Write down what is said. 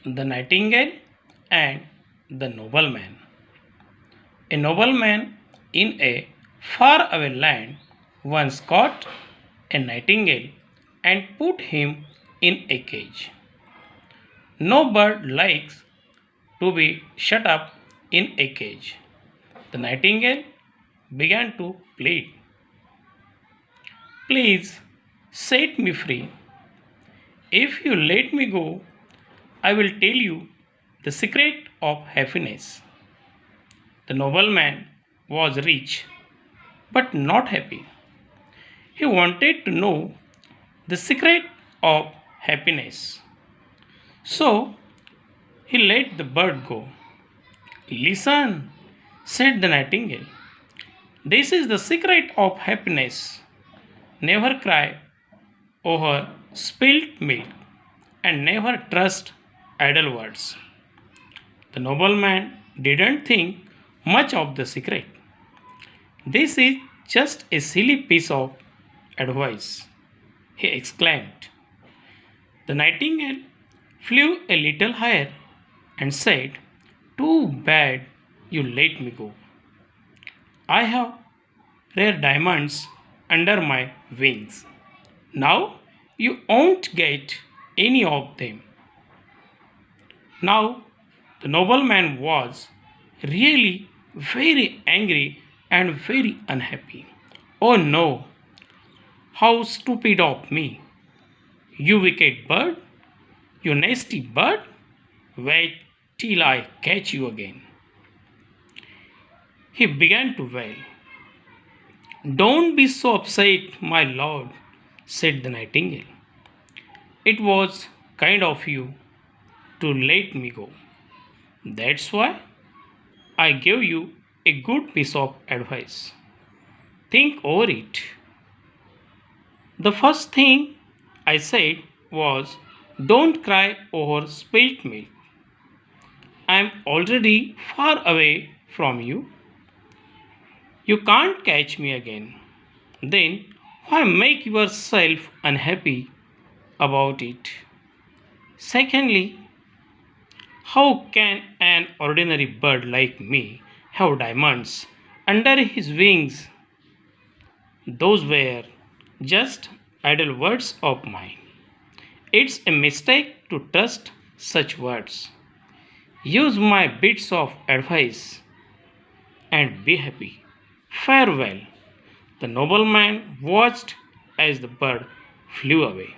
The Nightingale and the Nobleman. A nobleman in a faraway land once caught a nightingale and put him in a cage. No bird likes to be shut up in a cage. The nightingale began to plead, "Please set me free. If you let me go, I will tell you the secret of happiness." The nobleman was rich but not happy. He wanted to know the secret of happiness. So he let the bird go. "Listen," said the nightingale. "This is the secret of happiness. Never cry over spilt milk and never trust idle words." The nobleman didn't think much of the secret. "This is just a silly piece of advice," he exclaimed. The nightingale flew a little higher and said, "Too bad you let me go. I have rare diamonds under my wings. Now you won't get any of them." Now the nobleman was really very angry and very unhappy. "Oh no, how stupid of me! You wicked bird, you nasty bird! Wait till I catch you again." He began to wail. "Don't be so upset, my lord," said the nightingale. "It was kind of you to let me go. That's why I gave you a good piece of advice. Think over it. The first thing I said was, don't cry over spilt milk. I'm already far away from you. You can't catch me again. Then why make yourself unhappy about it? Secondly, how can an ordinary bird like me have diamonds under his wings? Those were just idle words of mine. It's a mistake to trust such words. Use my bits of advice and be happy. Farewell." The nobleman watched as the bird flew away.